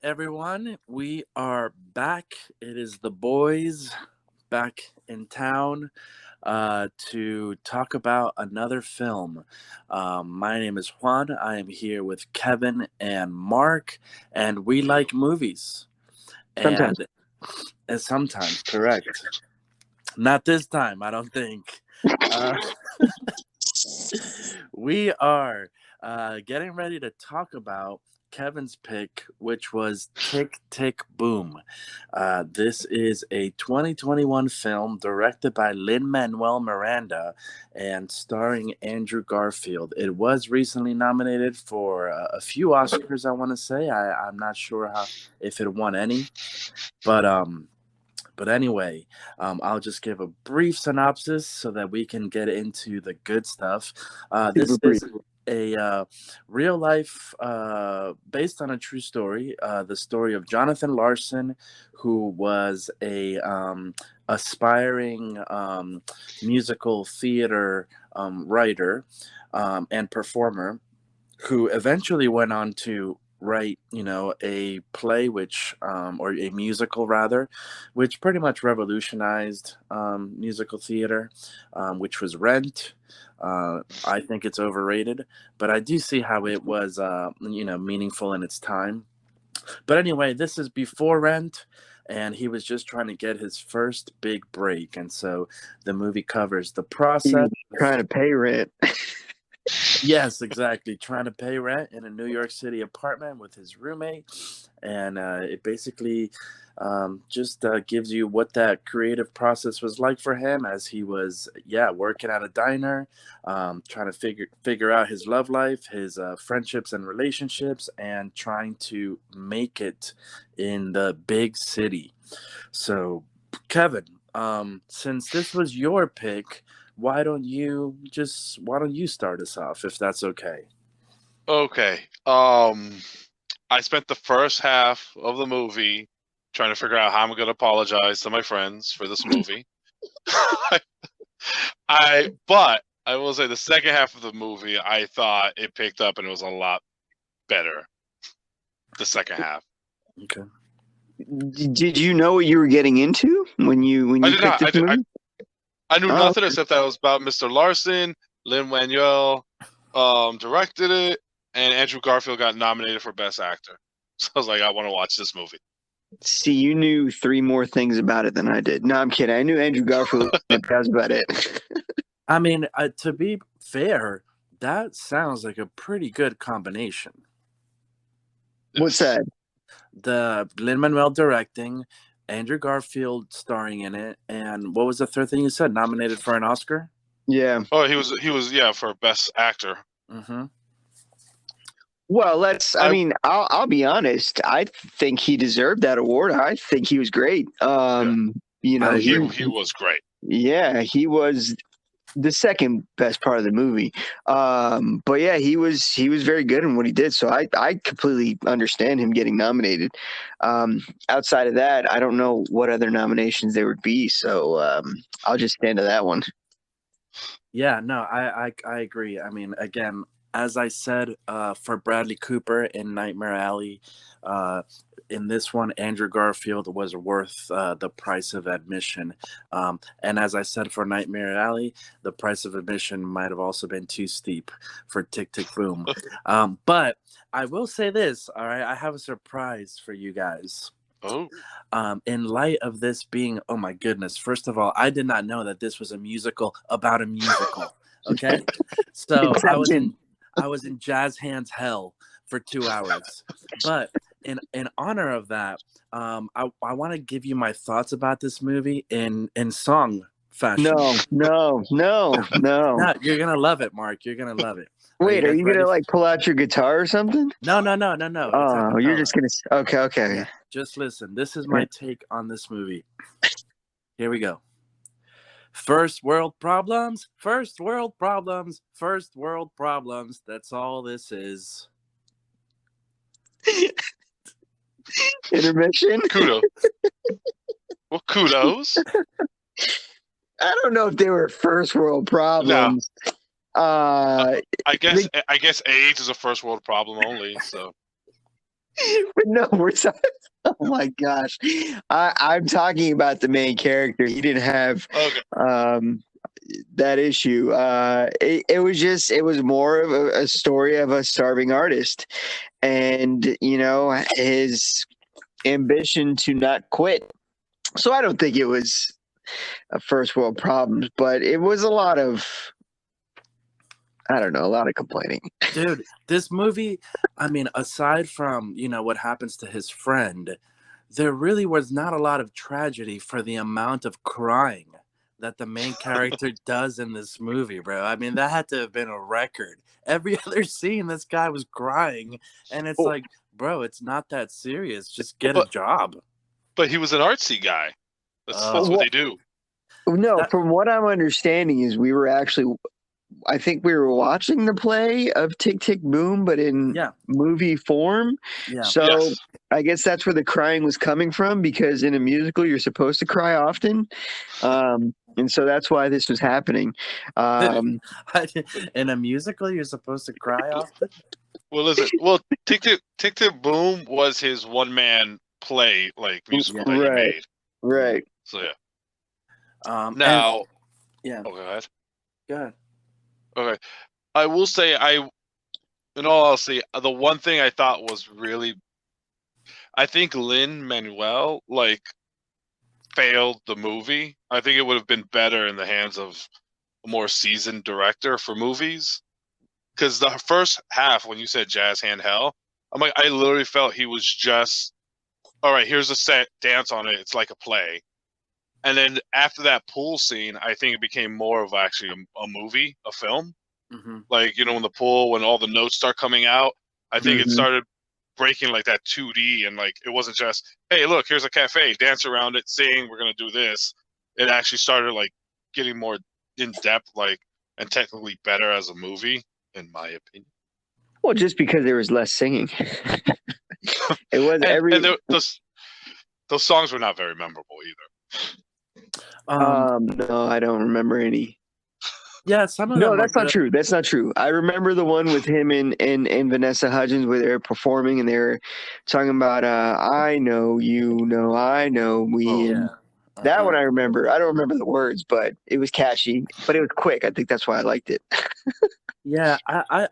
everyone. We are back. It is the boys back in town to talk about another film. My name is Juan. I am here with Kevin and Mark, and we like movies. Sometimes. And, and sometimes, correct. Not this time, I don't think. Uh, we are getting ready to talk about Kevin's pick, which was Tick Tick Boom. This is a 2021 film directed by Lin-Manuel Miranda and starring Andrew Garfield. It was recently nominated for a few Oscars, I want to say. I'm not sure if it won any, but anyway, I'll just give a brief synopsis so that we can get into the good stuff. This Super brief. is a real life, based on a true story. The story of Jonathan Larson, who was a aspiring musical theater writer and performer, who eventually went on to write, a play or a musical rather, which pretty much revolutionized musical theater, which was Rent. I think it's overrated, but I do see how it was, meaningful in its time. But anyway, this is before Rent, and he was just trying to get his first big break. And so the movie covers the He process. was trying to pay rent. Yes, exactly. Trying to pay rent in a New York City apartment with his roommate. And it basically just gives you what that creative process was like for him as he was, working at a diner, trying to figure out his love life, his friendships and relationships, and trying to make it in the big city. So, Kevin, since this was your pick, why don't you start us off if that's okay? Okay. I spent the first half of the movie trying to figure out how I'm going to apologize to my friends for this movie. But I will say the second half of the movie, I thought it picked up and it was a lot better. The second half. Okay. Did you know what you were getting into when you I did picked not. this movie? I knew Oh, nothing except that it was about Mr. Larson. Lin-Manuel directed it, and Andrew Garfield got nominated for Best Actor. So I was like, I want to watch this movie. see, you knew three more things about it than I did. No, I'm kidding. I knew Andrew Garfield. That was about it. I mean, to be fair, that sounds like a pretty good combination. What's that? The Lin-Manuel directing, Andrew Garfield starring in it, and what was the third thing you said? Nominated for an Oscar? Yeah. Oh, he was for Best Actor. Mm-hmm. Well, I'll be honest. I think he deserved that award. I think he was great. He was great. Yeah, he was the second best part of the movie. But yeah, he was very good in what he did. So I completely understand him getting nominated. Outside of that, I don't know what other nominations there would be. So I'll just stand to that one. Yeah, no, I agree. I mean, again, as I said, for Bradley Cooper in Nightmare Alley, in this one, Andrew Garfield was worth the price of admission. And as I said for Nightmare Alley, the price of admission might have also been too steep for Tick Tick Boom. But I will say this, all right, I have a surprise for you guys. Oh. In light of this being, oh my goodness, first of all, I did not know that this was a musical about a musical. Okay, so I was in jazz hands hell for 2 hours, but in honor of that, I want to give you my thoughts about this movie in song fashion. No. No, you're gonna love it, Mark. You're gonna love it. Wait, are guys you ready? gonna like pull out your guitar or something? No. Oh, you're just gonna. Okay. Yeah, just listen. This is my take on this movie. Here we go. First world problems, first world problems, first world problems. That's all this is. Intermission. Kudos. Well, kudos. I don't know if they were first world problems. I guess AIDS is a first world problem only. So But no, we're talking. Oh my gosh, I'm talking about the main character. He didn't have Okay. that issue. It was more of a story of a starving artist, and his ambition to not quit. So I don't think it was a first world problems, but it was a lot of, I don't know, a lot of complaining. Dude, this movie, I mean, aside from, what happens to his friend, there really was not a lot of tragedy for the amount of crying that the main character does in this movie, bro. I mean, that had to have been a record. Every other scene, this guy was crying, and it's like, bro, it's not that serious. Just get a job. But he was an artsy guy. That's what they do. No, from what I'm understanding is I think we were watching the play of Tick Tick Boom, but in movie form. Yeah. So Yes. I guess that's where the crying was coming from, because in a musical you're supposed to cry often, and so that's why this was happening. In a musical, you're supposed to cry often. Well, listen. Well, Tick Tick Boom was his one man play, like musical that he made. Right. So yeah. Now, Oh, go ahead. Go ahead. Okay. I will say, in all honesty, the one thing I thought was really, I think Lin-Manuel failed the movie. I think it would have been better in the hands of a more seasoned director for movies. Because the first half, when you said Jazz Hand Hell, I'm like, I literally felt he was just, all right, here's a set, dance on it. It's like a play. And then after that pool scene, I think it became more of actually a movie, a film. Mm-hmm. Like, when the pool, when all the notes start coming out, I think it started breaking like that 2D, and it wasn't just, hey, look, here's a cafe, dance around it, sing, we're going to do this. It actually started getting more in depth, and technically better as a movie, in my opinion. Well, just because there was less singing. It was and those songs were not very memorable either. No, I don't remember any. Yeah, some of them. No, that's not true. That's not true. I remember the one with him and Vanessa Hudgens where they were performing and they were talking about I know you know I know we. That one I remember. I don't remember the words, but it was catchy. But it was quick. I think that's why I liked it. Yeah, I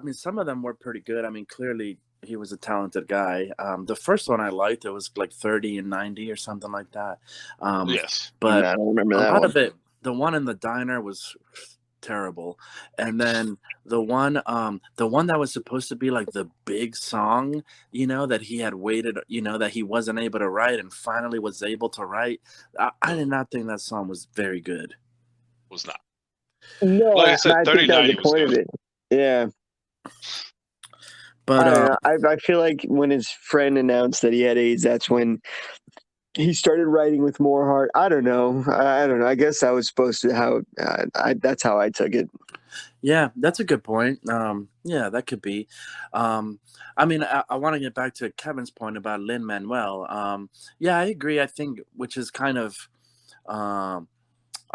mean, some of them were pretty good. I mean, clearly he was a talented guy. The first one I liked, it was like 30 and 90 or something like that. Yes, but I don't remember that a lot one. of it. The one in the diner was terrible, and then the one that was supposed to be like the big song, that he had waited, that he wasn't able to write and finally was able to write. I did not think that song was very good. Was not. No, like I said, 30 90 was point good. of it. Yeah. But I feel like when his friend announced that he had AIDS, that's when he started writing with more heart. I don't know. I guess I was supposed to that's how I took it. Yeah, that's a good point. Yeah, that could be. I mean, I want to get back to Kevin's point about Lin-Manuel. Yeah, I agree. I think, which is kind of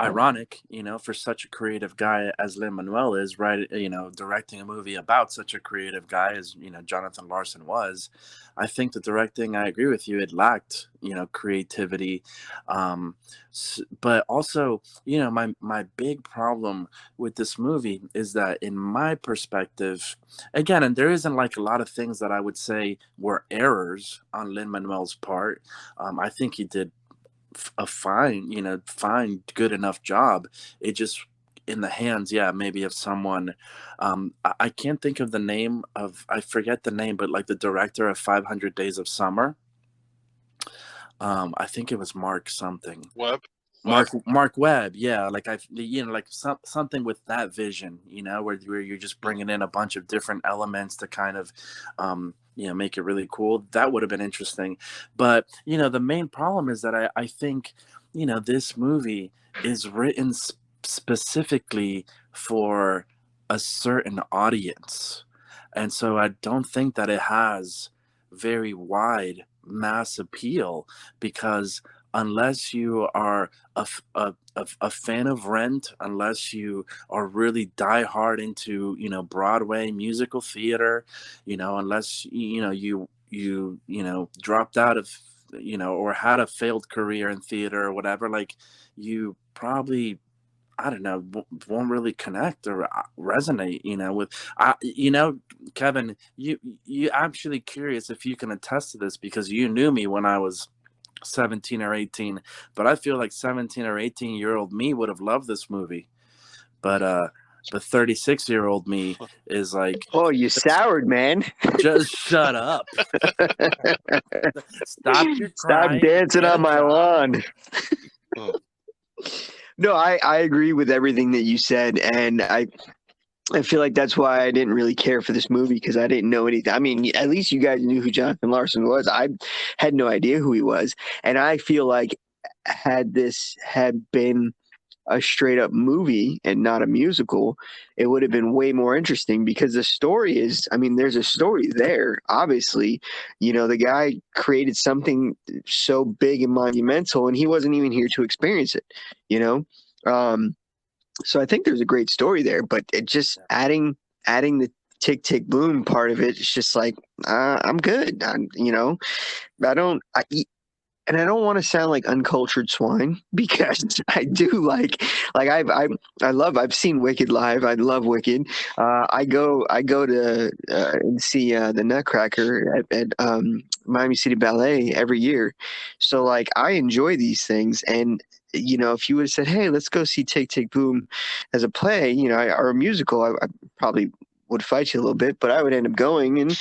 ironic, for such a creative guy as Lin-Manuel is, right? Directing a movie about such a creative guy as, Jonathan Larson was. I think the directing, I agree with you, it lacked, creativity. But also, my big problem with this movie is that in my perspective, again, and there isn't like a lot of things that I would say were errors on Lin-Manuel's part. I think he did a fine, good enough job. It just in the hands, maybe of someone. I can't think of the name of, I forget the name, but like the director of 500 Days of Summer. I think it was Mark something. Mark Webb, yeah, like something with that vision, where you're just bringing in a bunch of different elements to kind of, make it really cool. That would have been interesting, but the main problem is that I think, this movie is written specifically for a certain audience, and so I don't think that it has very wide mass appeal, because unless you are a fan of Rent, unless you are really diehard into Broadway musical theater, unless you dropped out of, or had a failed career in theater or whatever, like you probably, I don't know, won't really connect or resonate, with, Kevin, you actually curious if you can attest to this, because you knew me when I was 17 or 18, but I feel like 17 or 18-year-old me would have loved this movie. But 36-year-old me is like, oh, you soured, man. just shut up. Stop your crying. Stop dancing on my lawn. Oh. No, I agree with everything that you said, and I feel like that's why I didn't really care for this movie, because I didn't know anything. I mean, at least you guys knew who Jonathan Larson was. I had no idea who he was, and I feel like had this had been a straight up movie and not a musical, it would have been way more interesting, because the story is, I mean, there's a story there, obviously. The guy created something so big and monumental, and he wasn't even here to experience it, so I think there's a great story there, but it just adding the tick tick boom part of it, it's just like, I'm good. And I don't want to sound like uncultured swine, because I do like I've seen Wicked live. I love Wicked. I go to and see the Nutcracker at Miami City Ballet every year. So like, I enjoy these things, and if you would have said, hey, let's go see Tick Tick Boom as a play, or a musical, I probably would fight you a little bit, but I would end up going, and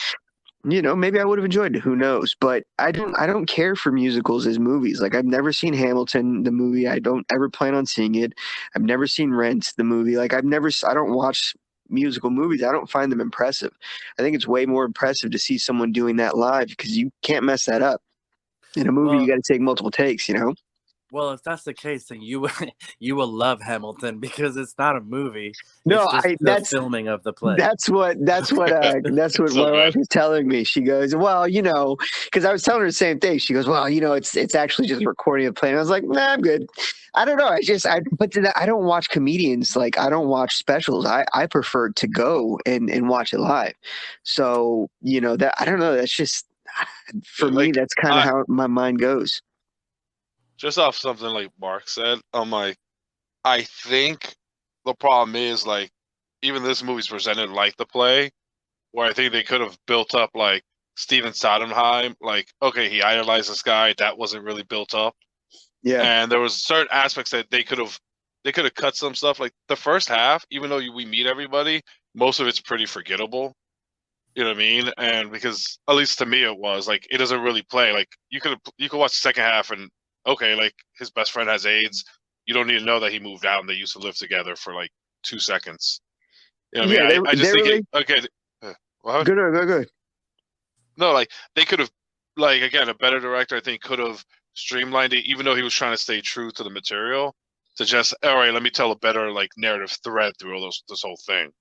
maybe I would have enjoyed it. Who knows? But I don't care for musicals as movies. Like, I've never seen Hamilton, the movie. I don't ever plan on seeing it. I've never seen Rent, the movie. Like, I don't watch musical movies. I don't find them impressive. I think it's way more impressive to see someone doing that live, because you can't mess that up. In a movie, Well, you got to take multiple takes, Well, if that's the case, then you will love Hamilton, because it's not a movie. No, it's just that's filming of the play. That's what So my wife is telling me. She goes, well, because I was telling her the same thing. She goes, well, it's actually just recording a play. And I was like, nah, I'm good. I don't know. I don't watch comedians. Like, I don't watch specials. I prefer to go and watch it live. So, that, I don't know. That's just, for me, that's kind of how my mind goes. Just off something like Mark said, I'm like, I think the problem is, like, even this movie's presented like the play, where I think they could have built up, like, Steven Sondheim, like, okay, he idolized this guy, that wasn't really built up. Yeah. And there was certain aspects that they could have cut some stuff. Like, the first half, even though we meet everybody, most of it's pretty forgettable. You know what I mean? And because, at least to me, it was like, it doesn't really play. Like, you could watch the second half and, okay, like, his best friend has AIDS. You don't need to know that he moved out and they used to live together for like 2 seconds. You know what I mean? I just think okay. What? Good. No, like, they could have, like, again, a better director, I think, could have streamlined it, even though he was trying to stay true to the material. To just, all right, let me tell a better, like, narrative thread through this whole thing.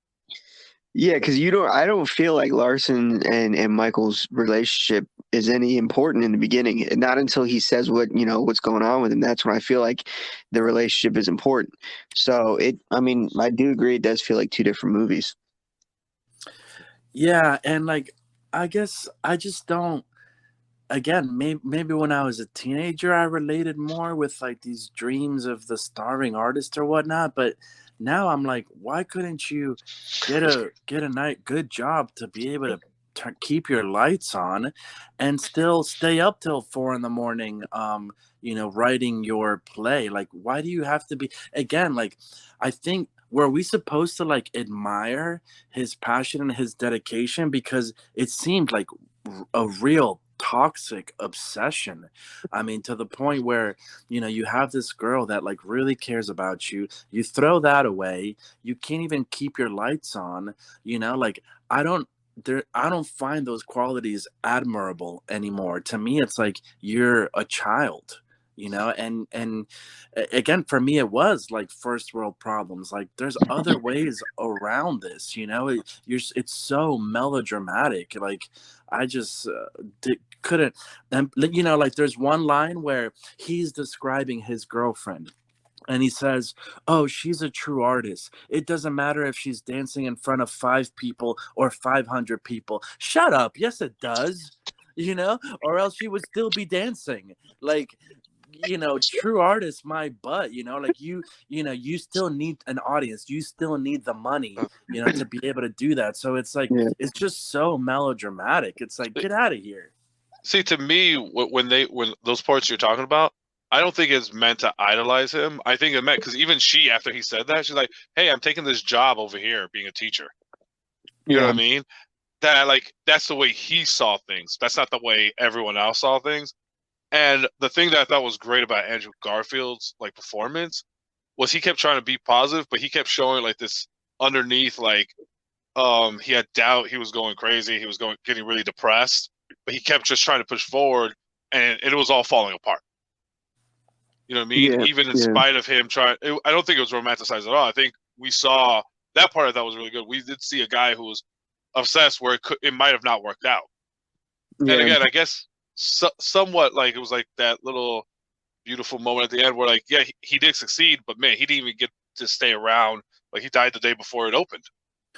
Yeah, because I don't feel like Larson and Michael's relationship is any important in the beginning. Not until he says what's going on with him. That's when I feel like the relationship is important. So I do agree, it does feel like two different movies. Yeah, and like, I guess I just don't. Again, maybe when I was a teenager, I related more with like these dreams of the starving artist or whatnot. But now I'm like, why couldn't you get a good job to be able to keep your lights on and still stay up till 4 a.m, writing your play? Like, why do you have to be, again, like, I think, were we supposed to like admire his passion and his dedication, because it seemed like a real toxic obsession. I mean, to the point where, you have this girl that like really cares about you. You throw that away. You can't even keep your lights on, like, I don't find those qualities admirable anymore. To me, it's like, you're a child, and again, for me, it was like first world problems. Like, there's other ways around this, it's so melodramatic. Like, I just couldn't, and like, there's one line where he's describing his girlfriend, and he says, oh, she's a true artist. It doesn't matter if she's dancing in front of 5 people or 500 people. Shut up. Yes, it does. or else she would still be dancing. Like, true artists, my butt, like you still need an audience. You still need the money, to be able to do that. So it's like, Yeah. it's just so melodramatic. It's like, get out of here. See, to me, when those parts you're talking about, I don't think it's meant to idolize him. I think it meant because even she, after he said that, she's like, "Hey, I'm taking this job over here, being a teacher." You know what I mean? That's the way he saw things. That's not the way everyone else saw things. And the thing that I thought was great about Andrew Garfield's performance was he kept trying to be positive, but he kept showing this underneath, he had doubt, he was going crazy, he was getting really depressed, but he kept just trying to push forward, and it was all falling apart. You know what I mean? Yeah, Even in spite of him trying, I don't think it was romanticized at all. I think we saw that part. I thought was really good. We did see a guy who was obsessed where it might have not worked out. Yeah. And again, I guess somewhat it was that little beautiful moment at the end where he did succeed, but man, he didn't even get to stay around. He died the day before it opened.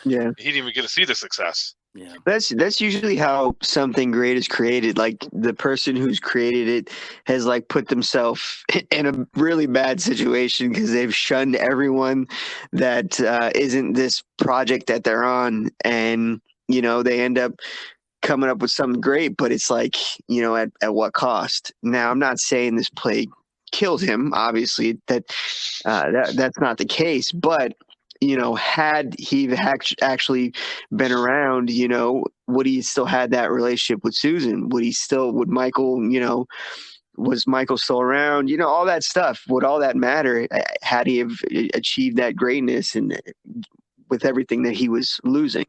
Yeah. He didn't even get to see the success. Yeah. That's usually how something great is created. Like, the person who's created it has put themselves in a really bad situation because they've shunned everyone that isn't this project that they're on, and they end up coming up with something great, but it's at what cost? Now, I'm not saying this play killed him. Obviously, that's not the case, but had he actually been around, would he still had that relationship with Susan? Would Michael, was Michael still around? All that stuff. Would all that matter had he have achieved that greatness and with everything that he was losing,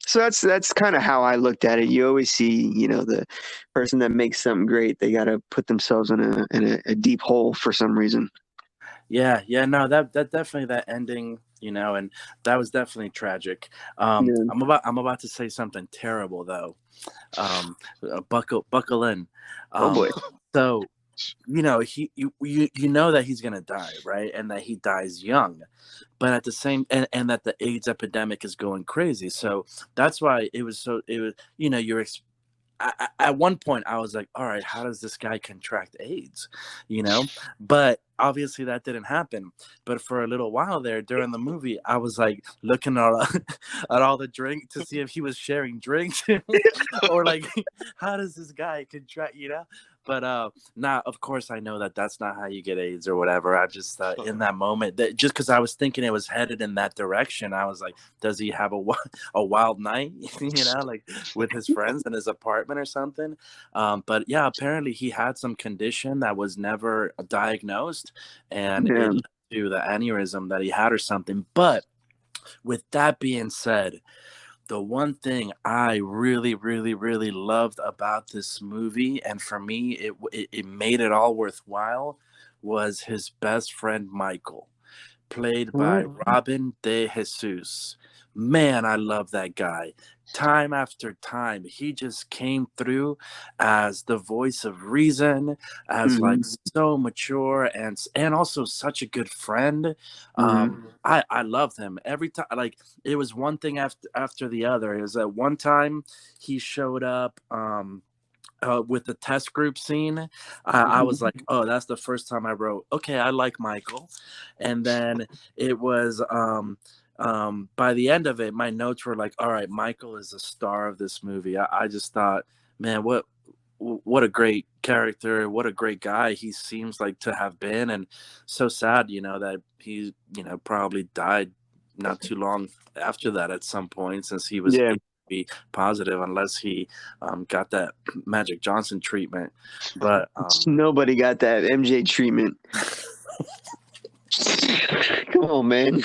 So that's kind of how I looked at it. You always see, the person that makes something great, they got to put themselves in a deep hole for some reason. Yeah, no, that definitely, that ending, and that was definitely tragic. Yeah. I'm about to say something terrible though. Buckle in. Oh boy. So, you know that he's gonna die, right? And that he dies young, but at the same, and that the AIDS epidemic is going crazy. So that's why it was you're. At one point I was like, all right, how does this guy contract AIDS? But obviously that didn't happen. But for a little while there during the movie, I was looking at all the drink to see if he was sharing drinks or how does this guy contract, But now, of course, I know that that's not how you get AIDS or whatever. I just in that moment, that just because I was thinking it was headed in that direction, I was like, does he have a wild night, with his friends in his apartment or something? But yeah, apparently he had some condition that was never diagnosed, and it led to the aneurysm that he had or something. But with that being said, the one thing I really, really, really loved about this movie, and for me, it made it all worthwhile, was his best friend, Michael, played by Robin De Jesus. Man, I love that guy. Time after time, he just came through as the voice of reason, as so mature and also such a good friend. I loved him every time. It was one thing after the other. Is that one time he showed up with the test group scene. I was like, oh, that's the first time I wrote, okay, I like Michael. And then it was by the end of it, my notes were like, all right, Michael is the star of this movie. I just thought, man, what a great character, what a great guy he seems like to have been. And so sad, that he, probably died not too long after that at some point, since he was be positive, unless he got that Magic Johnson treatment. But nobody got that MJ treatment. Come on, man.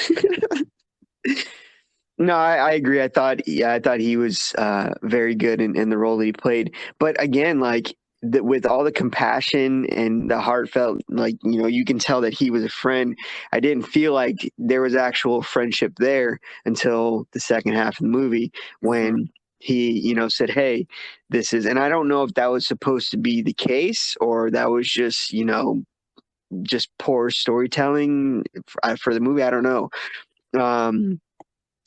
No, I agree. I thought he was very good in the role that he played. But again, with all the compassion and the heartfelt, you can tell that he was a friend. I didn't feel like there was actual friendship there until the second half of the movie when he, said, hey, this is, and I don't know if that was supposed to be the case or that was just, just poor storytelling for the movie. I don't know.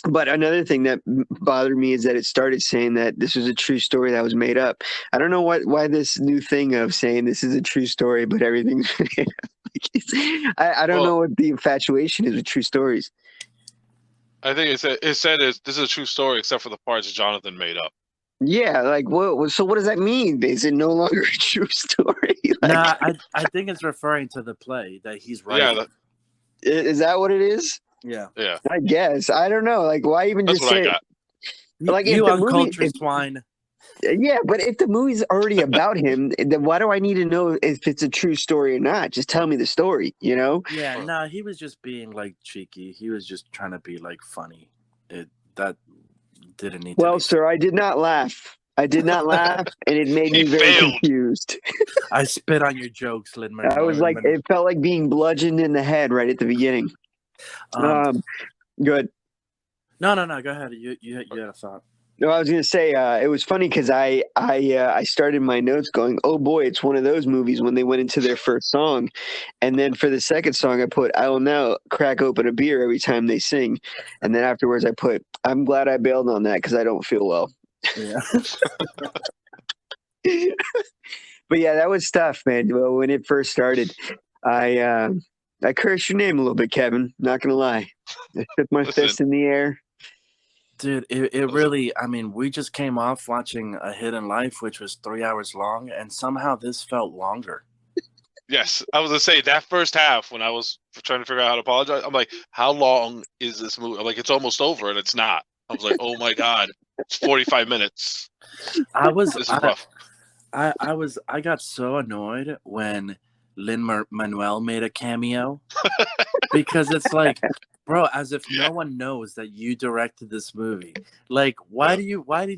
But another thing that bothered me is that it started saying that this was a true story that was made up. I don't know why this new thing of saying this is a true story, but everything's made up. I don't know what the infatuation is with true stories. I think it said this is a true story except for the parts Jonathan made up. Yeah, like what? So what does that mean? Is it no longer a true story? Like, Nah, I think it's referring to the play that he's writing. Yeah, is that what it is? Yeah. I guess. I don't know. Like, why even that's just what say I got. Like, you if the uncultured swine. Yeah, but if the movie's already about him, then why do I need to know if it's a true story or not? Just tell me the story, you know? Yeah, no, he was just being like cheeky. He was just trying to be like funny. That didn't need to Well, be. sir, I did not laugh. I did not laugh, and it made me very confused. I spit on your jokes, Lin-Manuel. I was like, it felt like being bludgeoned in the head right at the beginning. Good. No. Go ahead. You had a thought. No, I was going to say it was funny because I started my notes going, oh boy, it's one of those movies when they went into their first song, and then for the second song I put, I will now crack open a beer every time they sing, and then afterwards I put, I'm glad I bailed on that because I don't feel well. Yeah. But yeah, that was tough, man. Well, when it first started, I cursed your name a little bit, Kevin. Not gonna lie, I took my fist in the air. Dude, it really, I mean, we just came off watching A Hidden Life, which was 3 hours long, and somehow this felt longer. Yes, I was going to say that first half when I was trying to figure out how to apologize, I'm like, how long is this movie? I'm like, it's almost over, and it's not. I was like, oh my God, it's 45 minutes. This is rough. I got so annoyed when Lin-Manuel made a cameo because it's like, bro, as if no one knows that you directed this movie. Like, why did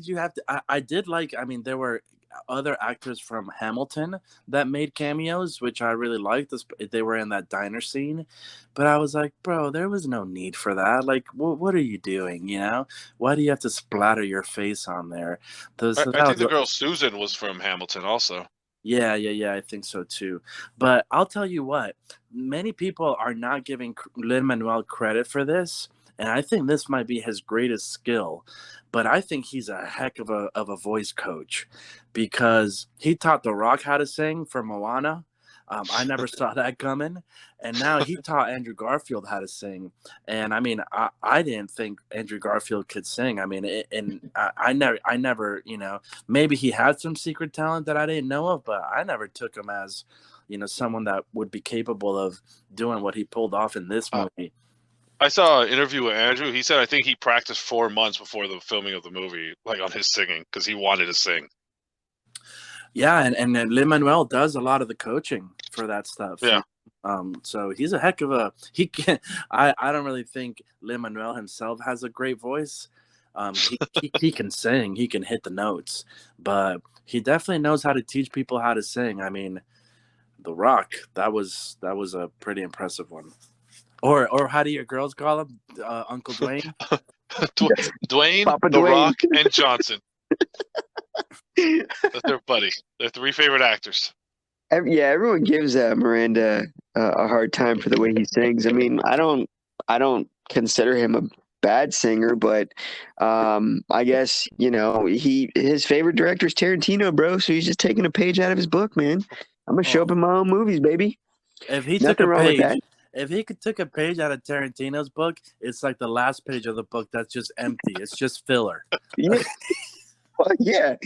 you have to? I did like, I mean, there were other actors from Hamilton that made cameos, which I really liked. They were in that diner scene, but I was like, bro, there was no need for that. Like, what are you doing? You know, why do you have to splatter your face on there? I think the girl Susan was from Hamilton also. Yeah, I think so too. But I'll tell you what, many people are not giving Lin-Manuel credit for this, and I think this might be his greatest skill. But I think he's a heck of a voice coach because he taught The Rock how to sing for Moana. I never saw that coming. And now he taught Andrew Garfield how to sing. And I mean, I didn't think Andrew Garfield could sing. I mean, I never, you know, maybe he had some secret talent that I didn't know of, but I never took him as, you know, someone that would be capable of doing what he pulled off in this movie. I saw an interview with Andrew. He said, I think he practiced 4 months before the filming of the movie, like on his singing, because he wanted to sing. Yeah, and Lin-Manuel does a lot of the coaching for that stuff. Yeah. So he's a heck of a I don't really think Lin-Manuel himself has a great voice. He can sing, he can hit the notes, but he definitely knows how to teach people how to sing. I mean, The Rock, that was a pretty impressive one. Or how do your girls call him? Uncle Dwayne? Dwayne, Papa The Dwayne. Rock, and Johnson. That's their buddy. Their 3 favorite actors. Yeah, everyone gives Miranda a hard time for the way he sings. I mean, I don't consider him a bad singer, but I guess, you know, his favorite director is Tarantino, bro. So he's just taking a page out of his book, man. I'm gonna show up in my own movies, baby. If he Nothing took a wrong with page, that. if he took a page out of Tarantino's book, it's like the last page of the book that's just empty. It's just filler. Yeah. Well, yeah.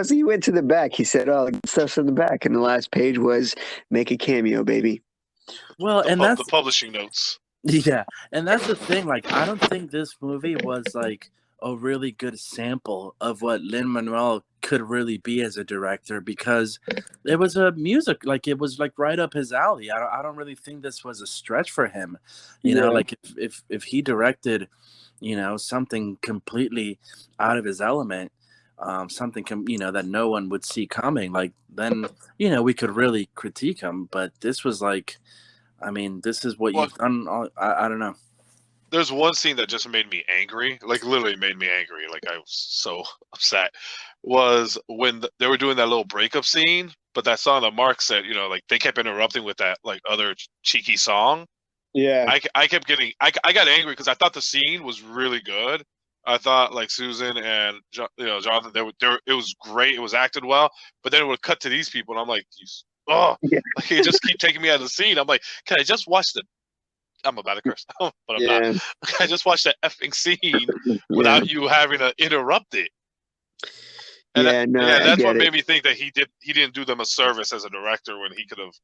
He went to the back. He said, "Oh, the stuff's in the back," and the last page was "Make a cameo, baby." Well, that's the publishing notes. Yeah, and that's the thing. Like, I don't think this movie was like a really good sample of what Lin-Manuel could really be as a director because it was a music, like it was like right up his alley. I don't really think this was a stretch for him. You know, like if he directed, you know, something completely out of his element, something that no one would see coming, like then, you know, we could really critique him. But this was like, I mean, this is what you've done. I don't know. There's one scene that just made me angry, like literally made me angry. Like I was so upset. Was when they were doing that little breakup scene, but that song that Mark said, you know, like they kept interrupting with that like other cheeky song. Yeah. I kept getting I got angry because I thought the scene was really good. I thought like Susan and Jonathan, it was great. It was acted well, but then it would cut to these people, and I'm like, Yeah. like it just keep taking me out of the scene. I'm like, can I just watch the? I'm about to curse, but I'm not. Yeah. Can I just watch that effing scene Yeah. without you having to interrupt it? And Yeah. No, yeah, I that's get what it. made me think that he didn't do them a service as a director when he could have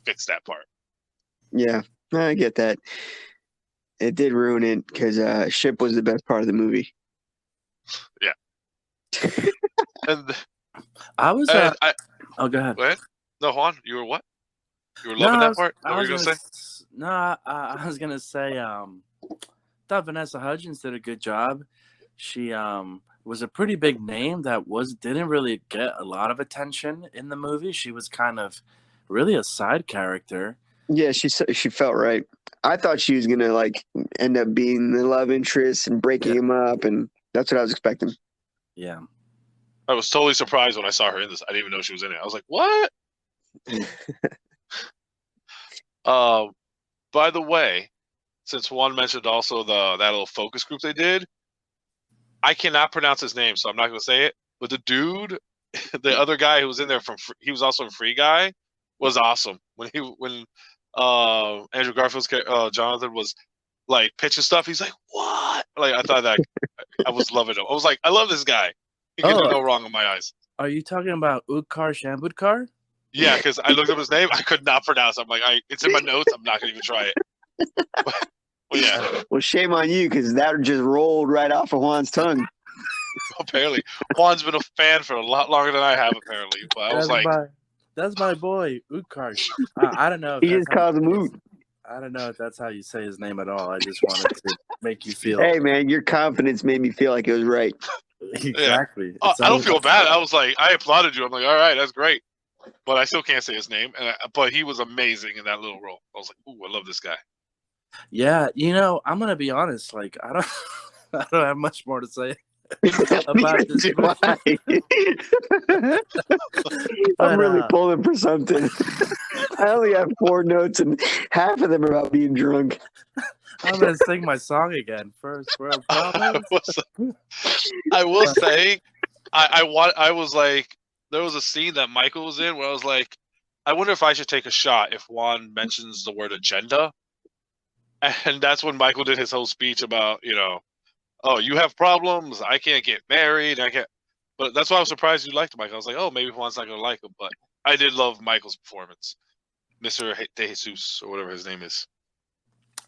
fixed that part. Yeah. No, I get that. It did ruin it because Shipp was the best part of the movie. Yeah. And I was. and I Oh, go ahead. what? No, Juan, you were what? You were No, loving I that was, part? Is that I what was you were gonna. gonna say? No, I was gonna say. Thought Vanessa Hudgens did a good job. She was a pretty big name that didn't really get a lot of attention in the movie. She was kind of really a side character. Yeah, she felt right. I thought she was gonna like end up being the love interest and breaking him up, and that's what I was expecting. Yeah. I was totally surprised when I saw her in this. I didn't even know she was in it. I was like, what? By the way, since Juan mentioned also that little focus group they did, I cannot pronounce his name, so I'm not going to say it. But the dude, the other guy who was in there he was also in Free Guy, was awesome. When Andrew Garfield's Jonathan was like pitching stuff, he's like, what? Like I thought that I was loving him. I was like, I love this guy. He can do no wrong in my eyes. Are you talking about Utkar Shambudkar? Yeah, because I looked up his name, I could not pronounce it. I'm like, it's in my notes. I'm not going to even try it. Well, yeah. Well, shame on you because that just rolled right off of Juan's tongue. Apparently, Juan's been a fan for a lot longer than I have. Apparently, but I was like, "That's my boy, Utkar." I don't know. If he just calls him Oot. I don't know if that's how you say his name at all. I just wanted to make you feel. Hey, man, your confidence made me feel like it was right. Exactly. Yeah. Oh, I don't feel bad. I was like, I applauded you. I'm like, all right, that's great. But I still can't say his name. But he was amazing in that little role. I was like, ooh, I love this guy. Yeah, I'm gonna be honest. Like, I don't have much more to say about this. I'm really pulling for something. I only have 4 notes, and half of them are about being drunk. I'm gonna sing my song again. First world problems. I will say, I was like, there was a scene that Michael was in where I was like, I wonder if I should take a shot if Juan mentions the word agenda. And that's when Michael did his whole speech about, oh, you have problems. I can't get married. I can't. But that's why I was surprised you liked Michael. I was like, oh, maybe Juan's not going to like him. But I did love Michael's performance. Mr. De Jesus, or whatever his name is.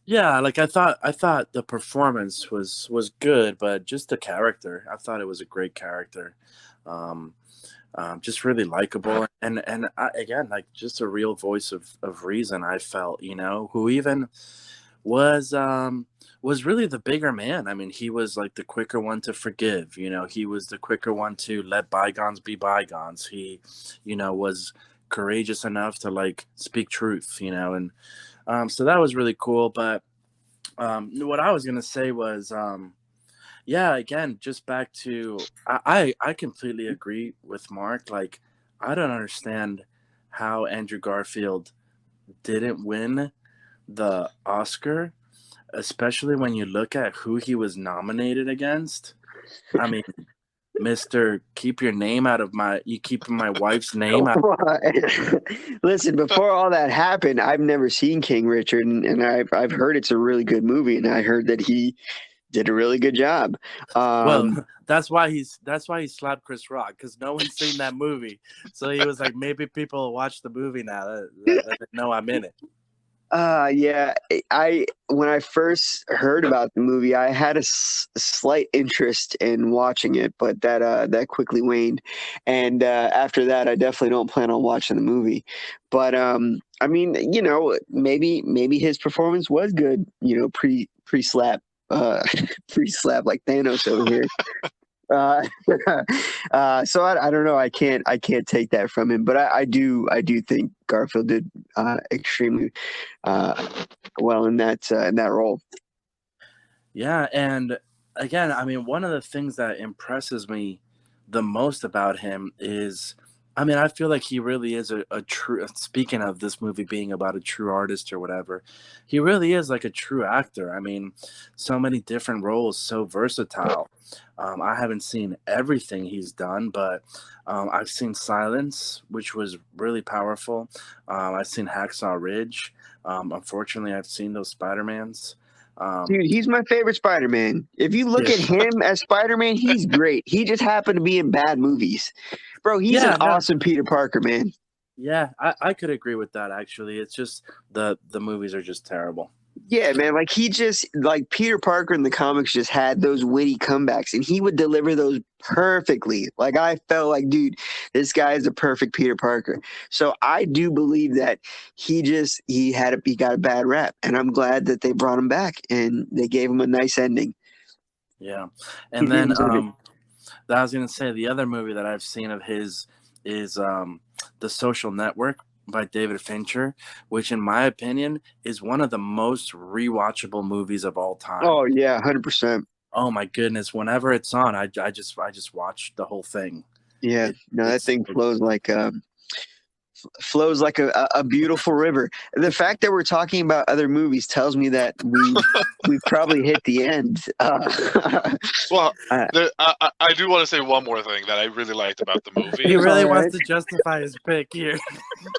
Yeah, like I thought the performance was good, but just the character, I thought it was a great character. Just really likable, and again, like just a real voice of reason. I felt, who even was really the bigger man. I mean, he was like the quicker one to forgive. He was the quicker one to let bygones be bygones. He, was courageous enough to like speak truth. And so that was really cool. But what I was gonna say was, yeah, again, just back to I completely agree with Mark. Like, I don't understand how Andrew Garfield didn't win the Oscar, especially when you look at who he was nominated against. I mean, Mr. Keep your name out of you keeping my wife's name out. Listen, before all that happened, I've never seen King Richard, and I've heard it's a really good movie, and I heard that he did a really good job. Well, that's why he slapped Chris Rock, because no one's seen that movie. So he was like, maybe people will watch the movie now that they know I'm in it. Yeah, when I first heard about the movie, I had a slight interest in watching it, but that quickly waned. And after that, I definitely don't plan on watching the movie. But I mean, maybe his performance was good. Pre-slap, pre-slap like Thanos over here. So I don't know. I can't take that from him, but I do think Garfield did extremely well in that role. Yeah, and again, I mean, one of the things that impresses me the most about him is I mean, I feel like he really is a true. Speaking of this movie being about a true artist or whatever, he really is like a true actor. I mean, so many different roles, so versatile. I haven't seen everything he's done, but I've seen Silence, which was really powerful. I've seen Hacksaw Ridge. Unfortunately, I've seen those Spider-Mans. Dude, he's my favorite Spider-Man. If you look Yeah, at him as Spider-Man, he's great. He just happened to be in bad movies. Bro, he's an yeah, no, awesome Peter Parker, man. yeah, I could agree with that. Actually, it's just the movies are just terrible. Yeah, man. Like he just like Peter Parker in the comics just had those witty comebacks and he would deliver those perfectly. Like I felt like, dude, this guy is the perfect Peter Parker. So I do believe that he got a bad rap. And I'm glad that they brought him back and they gave him a nice ending. Yeah, He and then deserved it. I was gonna say the other movie that I've seen of his is The Social Network by David Fincher, which in my opinion is one of the most rewatchable movies of all time. Oh yeah, 100%. Oh my goodness! Whenever it's on, I just watch the whole thing. Yeah. It, No, that it's thing flows like a beautiful river. The fact that we're talking about other movies tells me that we probably hit the end. Well, Uh, I do want to say one more thing that I really liked about the he movie. really All right. wants to justify his pick here.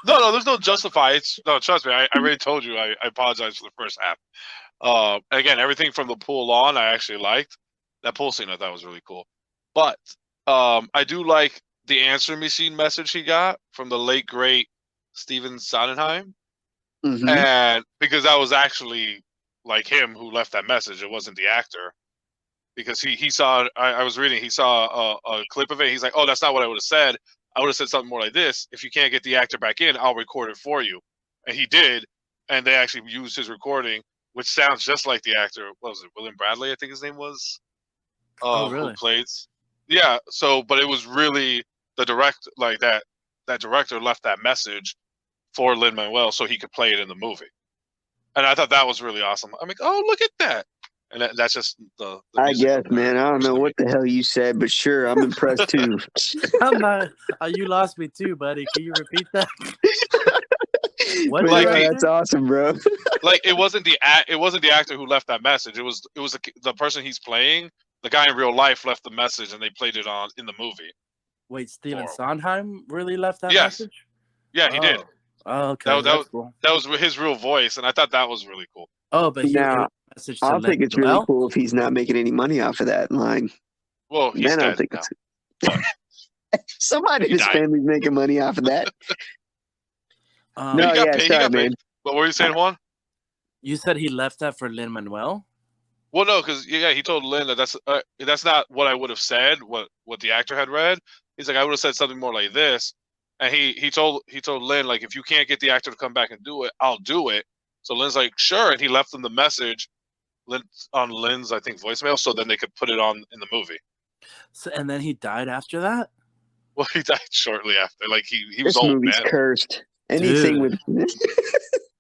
No, there's no justify. It's no, trust me. I already told you. I apologize for the first half. Again, everything from the pool on, I actually liked. That pool scene I thought was really cool. But I do like the answer machine message he got from the late great Steven Sondheim, mhm. and because that was actually like him who left that message. It wasn't the actor. Because he saw I was reading, he saw a clip of it. He's like, oh, that's not what I would have said. I would have said something more like this: if you can't get the actor back in, I'll record it for you. And he did, and they actually used his recording, which sounds just like the actor. What was it, William Bradley? I think his name was. Oh Who really? played? Yeah. So, but it was really the direct like that. That director left that message for Lin-Manuel so he could play it in the movie, and I thought that was really awesome. I'm like, oh, look at that. And that's just the I music guess, of man. I don't know the movie. what the hell you said, but sure, I'm impressed too. I'm not. You lost me too, buddy. Can you repeat that? What But Like yeah, the that's awesome, bro. like it wasn't the actor who left that message. It was the person he's playing. The guy in real life left the message, and they played it on in the movie Wait, Steven for him. Sondheim really left that Yes, message? yeah, he did. Oh, oh, That okay, was- that that's was cool. that was his real voice, and I thought that was really cool. Oh, but it was Now, a message to I'll think it's really Lin-Manuel. cool if he's not making any money off of that line. Well, he's Then I'll dead think now, it's but somebody in he his died. family's making money off of that. Um, No, He got yeah, paid. He sorry, got man. paid. But what were you saying, Juan? you said he left that for Lin-Manuel? Well, no, because yeah, he told Lynn that that's not what I would have said. What the actor had read. He's like, I would have said something more like this, and he told Lynn like, if you can't get the actor to come back and do it, I'll do it. So Lynn's like, sure, and he left them the message, Lynn, on Lynn's I think voicemail, so then they could put it on in the movie. So, and then he died after that? Well, he died shortly after. Like he was This old, movie's man. cursed. Anything Dude, with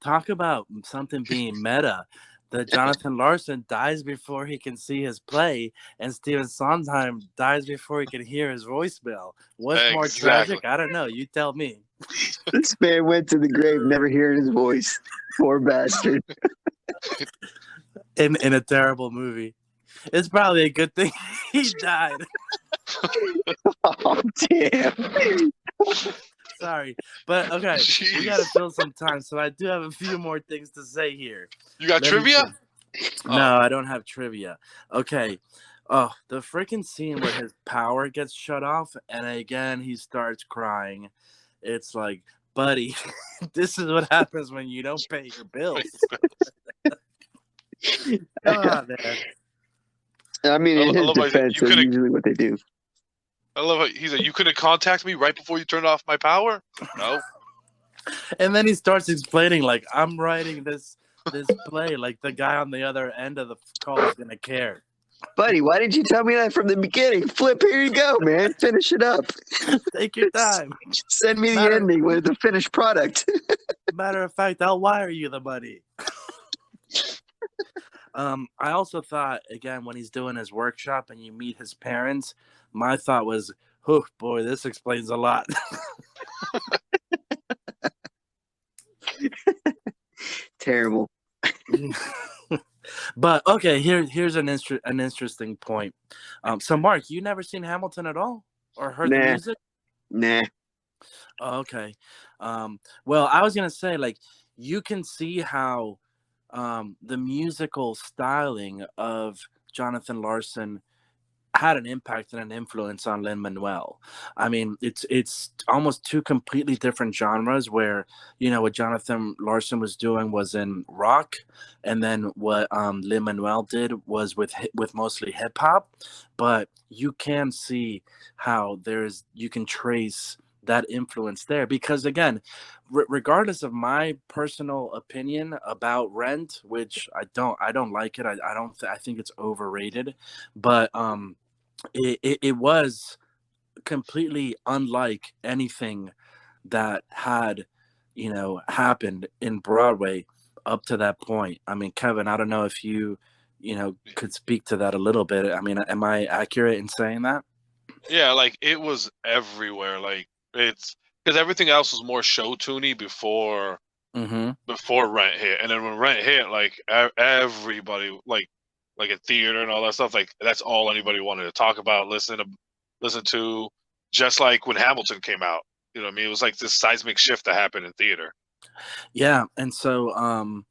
talk about something being meta. That Jonathan Larson dies before he can see his play, and Steven Sondheim dies before he can hear his voicemail. What's more Exactly. tragic? I don't know. You tell me. this man went to the grave never hearing his voice. Poor bastard. In a terrible movie. It's probably a good thing he died. Oh damn. Sorry. But okay, we gotta Jeez. fill some time. So I do have a few more things to say here. You got Let me trivia? see. Oh. No, I don't have trivia. Okay. Oh, the freaking scene where his power gets shut off and again he starts crying. It's like, buddy, this is what happens when you don't pay your bills. Oh, man. I mean, in I his love how he said, defense, you that's could've- usually what they do. I love how he said, you couldn't contact me right before you turned off my power? No. And then he starts explaining like I'm writing this play, like the guy on the other end of the call is gonna care. Buddy, why didn't you tell me that from the beginning? Flip, here you go, man. Finish it up. Take your time. Send me the Matter- ending with the finished product. Matter of fact, I'll wire you the money. I also thought again when he's doing his workshop and you meet his parents, my thought was, Oh boy, this explains a lot. Terrible. But okay, here's an interesting point. So Mark, you never seen Hamilton at all, or heard the Nah, music? nah. Oh, okay. Well, I was gonna say, like, you can see how the musical styling of Jonathan Larson had an impact and an influence on Lin-Manuel. I mean, it's almost two completely different genres where, what Jonathan Larson was doing was in rock, and then what Lin-Manuel did was with mostly hip hop. But you can see how you can trace that influence there, because again, regardless of my personal opinion about Rent, which I don't like it. I think it's overrated, but it was completely unlike anything that had happened in Broadway up to that point. I mean, Kevin, I don't know if you could speak to that a little bit. I mean, am I accurate in saying that? Yeah, like it was everywhere. Like it's because everything else was more show tuney Mm-hmm. before Rent hit, and then when Rent hit, like everybody like in theater and all that stuff, like that's all anybody wanted to talk about, listen to. Just like when Hamilton came out, you know what I mean? It was like this seismic shift that happened in theater. Yeah, and so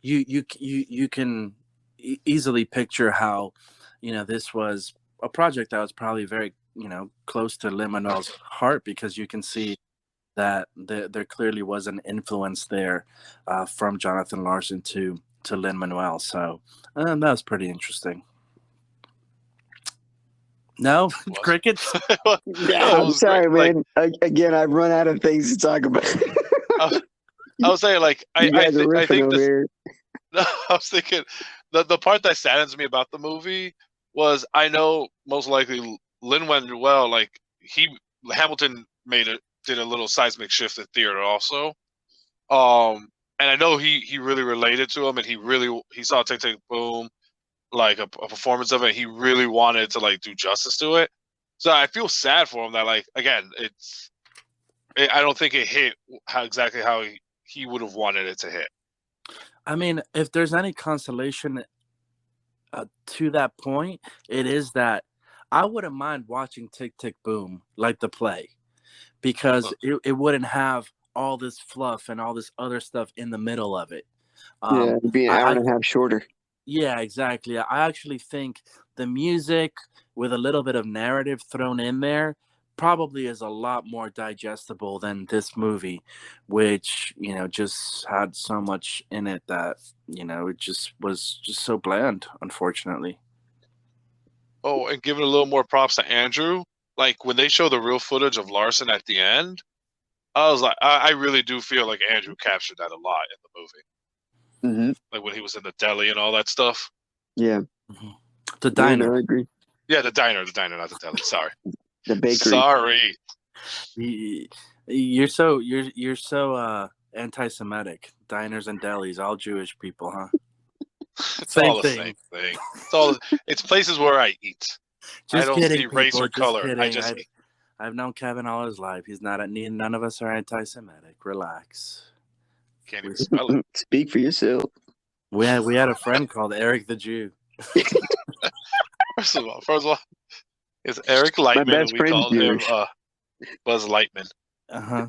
you can easily picture how this was a project that was probably very close to Lin-Manuel's heart, because you can see that there clearly was an influence there from Jonathan Larson to Lin-Manuel. So that was pretty interesting. No crickets. Yeah, I'm sorry, great. man. Again, I've run out of things to talk about. I was saying, like, You guys are I riffing think over this. here. I was thinking the part that saddens me about the movie was I know most likely Lin-Manuel, like Hamilton did a little seismic shift in theater also. And I know he really related to him, and he saw Tick Tick Boom, like a performance of it. He really wanted to like do justice to it. So I feel sad for him that, like, again, I don't think it hit exactly how he would have wanted it to hit. I mean, if there's any consolation to that point, it is that I wouldn't mind watching Tick Tick Boom, like the play, because it wouldn't have all this fluff and all this other stuff in the middle of it. Yeah, it'd be an hour and a half shorter. Yeah, exactly. I actually think the music with a little bit of narrative thrown in there probably is a lot more digestible than this movie, which, just had so much in it that, it just was just so bland, unfortunately. Oh, and giving a little more props to Andrew, like when they show the real footage of Larson at the end, I was like, I really do feel like Andrew captured that a lot in the movie. Mm-hmm. Like when he was in the deli and all that stuff. Yeah. Mm-hmm. The diner. Yeah, no, I agree. Yeah, the diner, not the deli. Sorry. The bakery. Sorry. You're so anti-Semitic. Diners and delis, all Jewish people, huh? It's all the same thing. It's places where I eat. Just I don't kidding, see race or color. Kidding. I just eat. I've known Kevin all his life. He's not. None of us are anti-Semitic. Relax. Can't even spell it. Speak for yourself. We had a friend called Eric the Jew. First of all, it's Eric Lightman, and we called him Buzz Lightman. Uh-huh.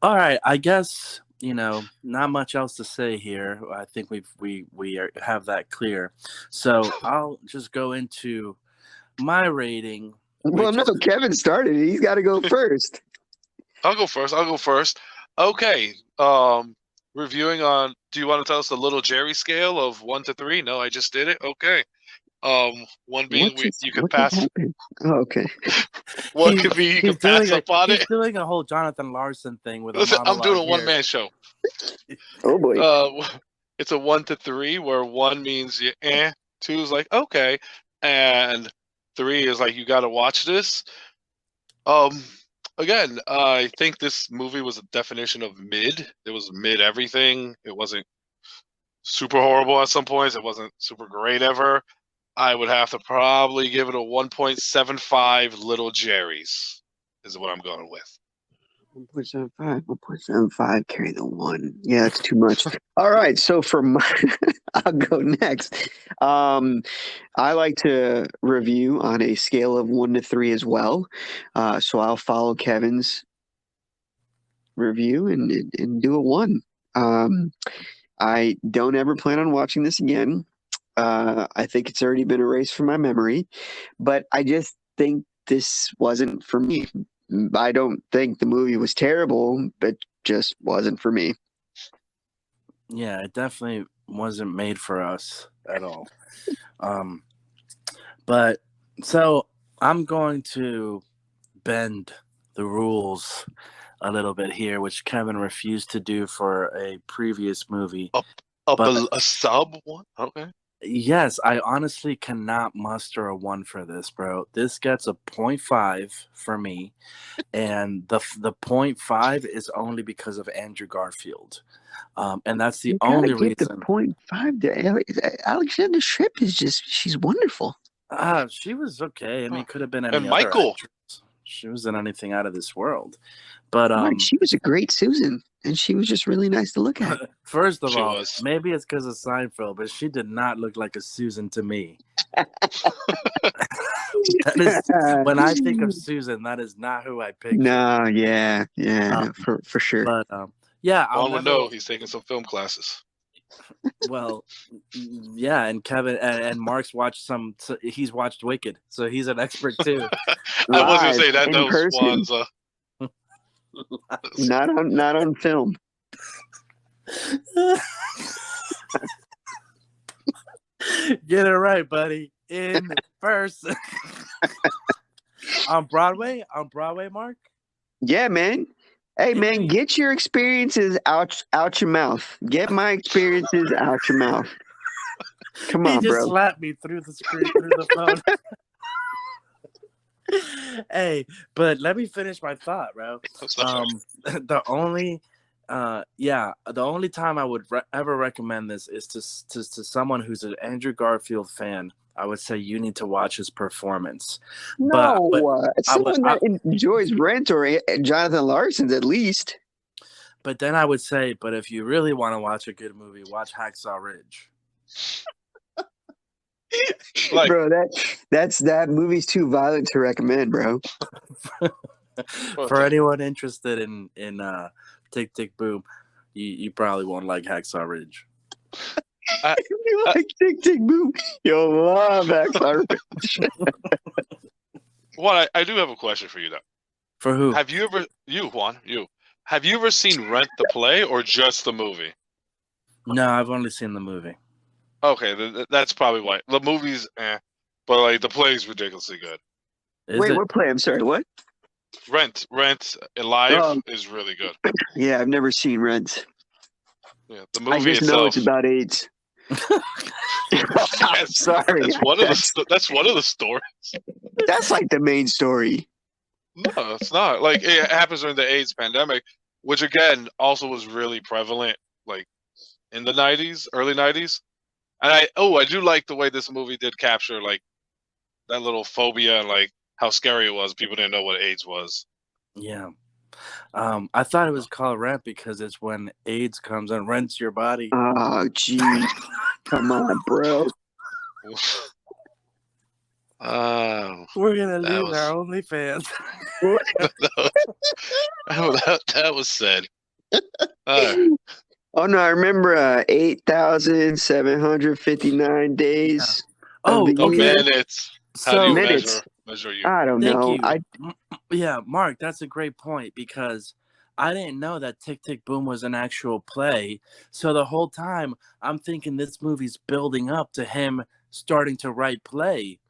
All right. I guess not much else to say here. I think we have that clear. So I'll just go into my rating. Well, no, Kevin started it. He's got to go first. I'll go first. Okay. Reviewing on. Do you want to tell us the little Jerry scale of 1 to 3? No, I just did it. Okay. 1 being you could pass. Oh, okay. What could be you could pass up on it? He's doing a whole Jonathan Larson thing with. Listen, I'm doing a one-man show. Oh boy. It's a 1 to 3, where 1 means 2 is like okay, and 3 is like you got to watch this. Again, I think this movie was a definition of mid. It was mid everything. It wasn't super horrible at some points. It wasn't super great ever. I would have to probably give it a 1.75 Little Jerry's, is what I'm going with. 1.75, carry the one. Yeah, that's too much. All right, so for my, I'll go next. I like to review on a scale of 1 to 3 as well. So I'll follow Kevin's review and do a 1. I don't ever plan on watching this again. I think it's already been erased from my memory, but I just think this wasn't for me. I don't think the movie was terrible, but just wasn't for me. Yeah, it definitely wasn't made for us at all. But so I'm going to bend the rules a little bit here, which Kevin refused to do for a previous movie. A sub one? Okay. Yes, I honestly cannot muster a 1 for this, bro. This gets a 0.5 for me, and the 0.5 is only because of Andrew Garfield, and that's the only reason. The 0.5 to Alexandra Shipp is she's wonderful. She was okay. I mean, could have been any And other Michael. actress. She wasn't anything out of this world, but Right, she was a great Susan, and she was just really nice to look at. First of She all, was. maybe it's because of Seinfeld, but she did not look like a Susan to me. That is, when I think of Susan, that is not who I picture. No, yeah, for sure. But yeah, Juan would know. He's taking some film classes. Well, yeah, and Kevin and Mark's watched some. He's watched Wicked, so he's an expert too. I was gonna say that in was person. Juan's. Not on film. Get it right, buddy. In person. On Broadway, Mark. Yeah, man. Hey, man, get your experiences out your mouth. Get my experiences out your mouth. Come on, He just bro. slapped me through the screen, through the phone. Hey, but let me finish my thought, bro. The only time I would ever recommend this is to someone who's an Andrew Garfield fan. I would say you need to watch his performance. No, someone that enjoys Rent or Jonathan Larson's at least. But then I would say, but if you really want to watch a good movie, watch Hacksaw Ridge. Bro, that movie's too violent to recommend, bro. For anyone interested in Tick Tick Boom, you probably won't like Hacksaw Ridge. You like Tick Tick Boom? You'll love Hacksaw Ridge. Juan, I do have a question for you though. For who? Have you ever, Juan, have you ever seen Rent the play or just the movie? No, I've only seen the movie. Okay, that's probably why. The movie's but like the play's ridiculously good. Wait, what play? I'm sorry, what? Rent live is really good. Yeah, I've never seen Rent. Yeah, the movie I just itself. know it's about AIDS. Sorry, that's one of the stories. That's like the main story. No, it's not. Like it happens during the AIDS pandemic, which again also was really prevalent, like in the '90s, early '90s. And I do like the way this movie did capture like that little phobia and like how scary it was. People didn't know what AIDS was. Yeah. I thought it was called Rent because it's when AIDS comes and rents your body. Oh, gee. Come on, bro. We're going to lose our OnlyFans. that was said. Oh, no, I remember 8,759 days. Oh, okay. Minutes. How do you measure you? I don't know. Yeah, Mark, that's a great point because I didn't know that Tick Tick Boom was an actual play. So the whole time I'm thinking this movie's building up to him starting to write play.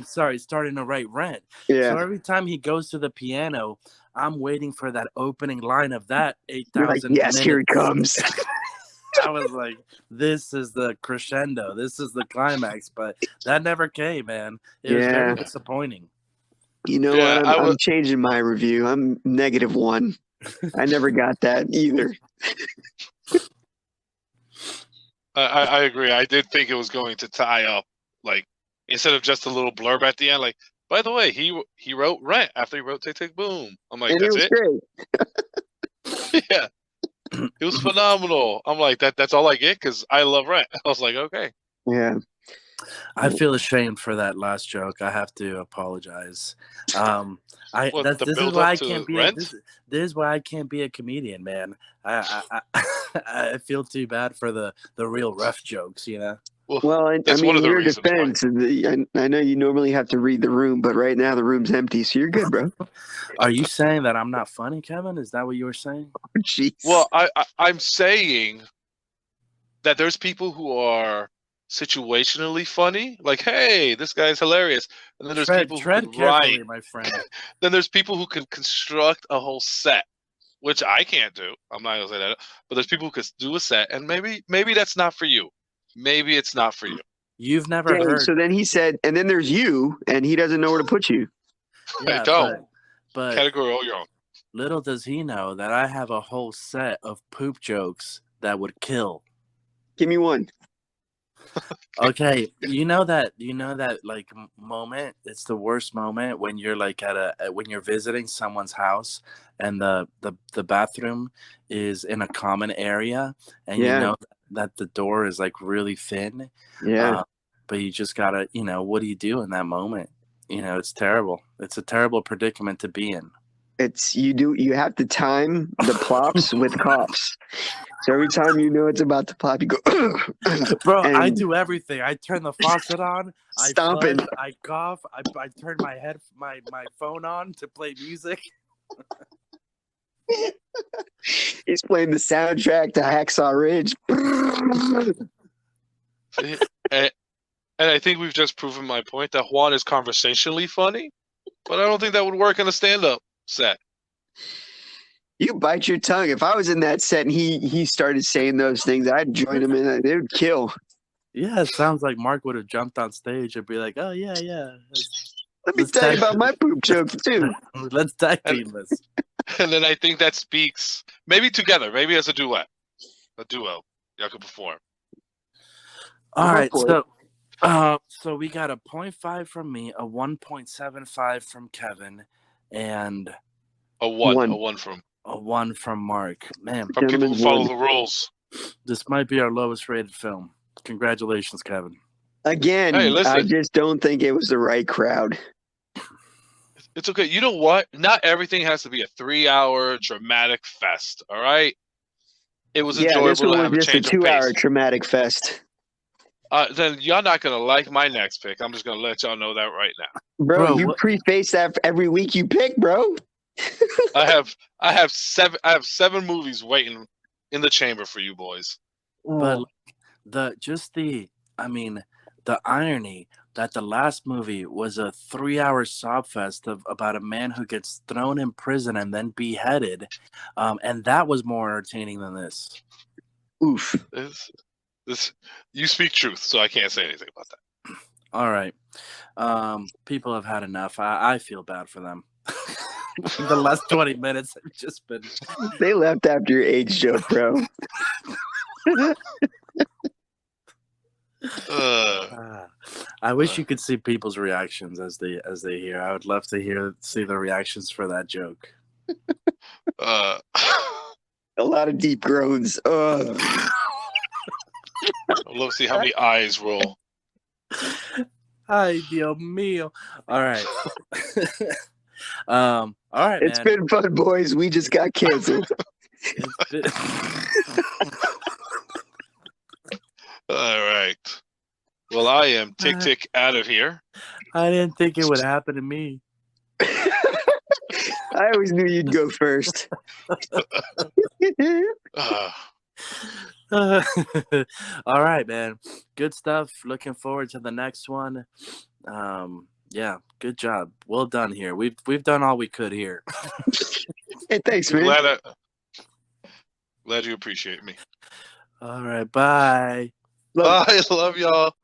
Starting to write Rent. Yeah. So every time he goes to the piano, I'm waiting for that opening line of that 8,000 yes, minutes. here it comes. I was like, this is the crescendo. This is the climax. But that never came, man. It was very disappointing. You know what? I'm changing my review. I'm -1. I never got that either. I agree. I did think it was going to tie up like instead of just a little blurb at the end, like, by the way, he wrote Rent after he wrote Tick Tick Boom. I'm like, And that's it was it. great. Yeah, it was phenomenal. I'm like, that's all I get because I love Rent. I was like, okay. Yeah. I feel ashamed for that last joke. I have to apologize. What, the This is build why up I to can't be Rent? this is why I can't be a comedian, man. I I feel too bad for the real rough jokes, you know. Well, I That's mean, one of the in your reasons why. defense, I know you normally have to read the room, but right now the room's empty, so you're good, bro. Are you saying that I'm not funny, Kevin? Is that what you were saying? Jeez. Well, I'm saying that there's people who are situationally funny, like, hey, this guy's hilarious, and then there's people who tread can carefully, write. my friend. Then there's people who can construct a whole set, which I can't do. I'm not gonna say that, but there's people who can do a set, and maybe that's not for you. Maybe it's not for you. You've never Dang, heard. so then he said, and then there's you, and he doesn't know where to put you. Yeah, I don't. but Category all your own. little does he know that I have a whole set of poop jokes that would kill. Give me one. Okay, you know that like moment. It's the worst moment when you're like when you're visiting someone's house and the bathroom is in a common area, and you Yeah. know that the door is like really thin. Yeah. But you just gotta, what do you do in that moment? It's terrible. It's a terrible predicament to be in. You have to time the plops with coughs. So every time you know it's about to pop, you go, Bro, I and do everything. I turn the faucet on, I stomping. fudge, I cough, I turn my phone on to play music. He's playing the soundtrack to Hacksaw Ridge. And I think we've just proven my point that Juan is conversationally funny, but I don't think that would work in a stand-up set. You bite your tongue. If I was in that set and he started saying those things, I'd join him in it. It would kill. Yeah, it sounds like Mark would have jumped on stage and be like, "Oh yeah. Let me tell you about my poop jokes too. Let's tag team this." And then I think that speaks, maybe together, maybe as a duo. Y'all could perform. All right, so we got a 0.5 from me, a 1.75 from Kevin, and a one from Mark. Man, from people who follow the rules. This might be our lowest rated film. Congratulations, Kevin. Again, hey, listen, I just don't think it was the right crowd. It's okay. You know what? Not everything has to be a 3-hour dramatic fest. All right. It was enjoyable this one to have was a change just a of 2-hour pace. traumatic fest. Then y'all not gonna like my next pick. I'm just gonna let y'all know that right now. Bro, you preface that every week you pick, bro. I have 7 movies waiting in the chamber for you boys. But the irony that the last movie was a 3-hour sob fest about a man who gets thrown in prison and then beheaded, and that was more entertaining than this. Oof. This you speak truth, so I can't say anything about that. All right. People have had enough. I feel bad for them. The last 20 minutes have just been... They left after your age joke, bro. I wish you could see people's reactions as they hear. I would love to see the reactions for that joke. A lot of deep groans. I'd love to see how many eyes roll. Ay, Dios mío. All right. All right, It's been fun, boys. We just got canceled. All right. Well, I am tick out of here. I didn't think it would happen to me. I always knew you'd go first. All right, man. Good stuff. Looking forward to the next one. Yeah, good job. Well done here. We've done all we could here. Hey, thanks, man. Glad you appreciate me. All right, bye. Bye. Love y'all.